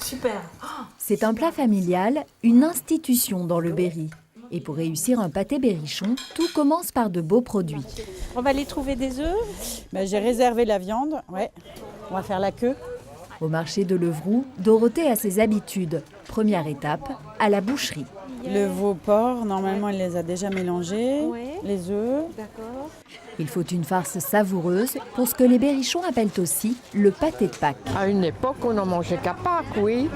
super. C'est un plat familial, une institution dans le Berry. Et pour réussir un pâté berrichon, tout commence par de beaux produits. On va aller trouver des œufs. J'ai réservé la viande, ouais. On va faire la queue. Au marché de Levroux, Dorothée a ses habitudes. Première étape, à la boucherie. Le veau-porc, normalement, elle les a déjà mélangés. Ouais. Les œufs. D'accord. Il faut une farce savoureuse pour ce que les berrichons appellent aussi le pâté de Pâques. À une époque, on en mangeait qu'à Pâques, oui.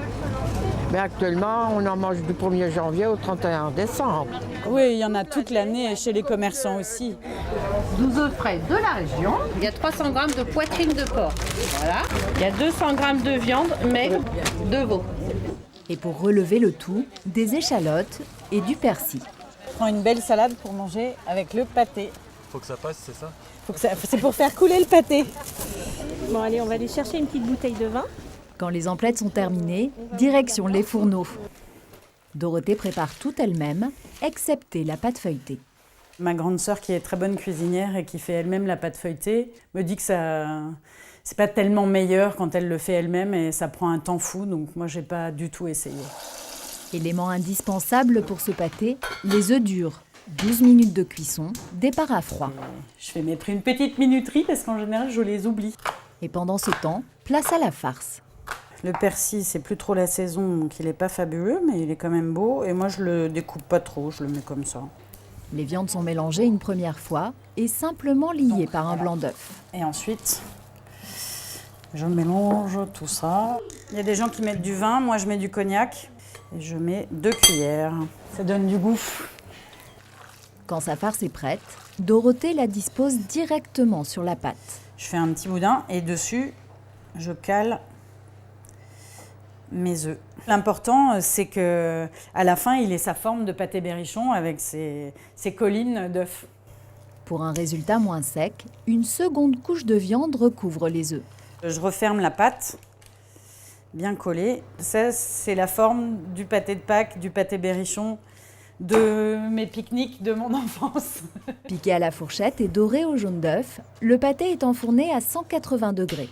Mais actuellement, on en mange du 1er janvier au 31 décembre. Oui, il y en a toute l'année chez les commerçants aussi. 12 œufs frais de la région. Il y a 300 g de poitrine de porc. Voilà. Il y a 200 g de viande maigre de veau. Et pour relever le tout, des échalotes et du persil. Je prends une belle salade pour manger avec le pâté. Faut que ça passe, c'est ça? C'est pour faire couler le pâté. Bon, allez, on va aller chercher une petite bouteille de vin. Quand les emplettes sont terminées, direction les fourneaux. Dorothée prépare tout elle-même, excepté la pâte feuilletée. Ma grande sœur, qui est très bonne cuisinière et qui fait elle-même la pâte feuilletée, me dit que c'est pas tellement meilleur quand elle le fait elle-même et ça prend un temps fou, donc moi j'ai pas du tout essayé. Élément indispensable pour ce pâté, les œufs durs. 12 minutes de cuisson, départ à froid. Je fais une petite minuterie parce qu'en général je les oublie. Et pendant ce temps, place à la farce. Le persil, c'est plus trop la saison, donc il n'est pas fabuleux, mais il est quand même beau. Et moi, je le découpe pas trop, je le mets comme ça. Les viandes sont mélangées une première fois et simplement liées par un blanc d'œuf. Et ensuite, je mélange tout ça. Il y a des gens qui mettent du vin, moi je mets du cognac. Et je mets 2 cuillères. Ça donne du goût. Quand sa farce est prête, Dorothée la dispose directement sur la pâte. Je fais un petit boudin et dessus, je cale mes œufs. L'important, c'est que à la fin, il ait sa forme de pâté berrichon avec ses collines d'œufs. Pour un résultat moins sec, une seconde couche de viande recouvre les œufs. Je referme la pâte, bien collée. Ça, c'est la forme du pâté de Pâques, du pâté berrichon, de mes pique-niques de mon enfance. Piqué à la fourchette et doré au jaune d'œuf, le pâté est enfourné à 180 degrés.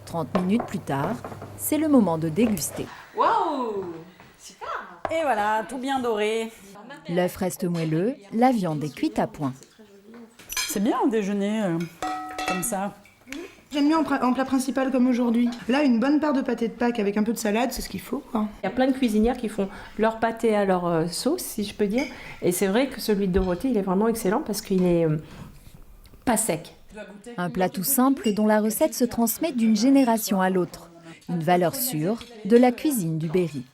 30 minutes plus tard, c'est le moment de déguster. Waouh! Super! Et voilà, tout bien doré. L'œuf reste moelleux, la viande est cuite à point. C'est bien un déjeuner comme ça. J'aime bien en plat principal comme aujourd'hui. Là, une bonne part de pâté de Pâques avec un peu de salade, c'est ce qu'il faut, quoi. Il y a plein de cuisinières qui font leur pâté à leur sauce, si je peux dire. Et c'est vrai que celui de Dorothée, il est vraiment excellent parce qu'il est pas sec. Un plat tout simple dont la recette se transmet d'une génération à l'autre. Une valeur sûre de la cuisine du Berry.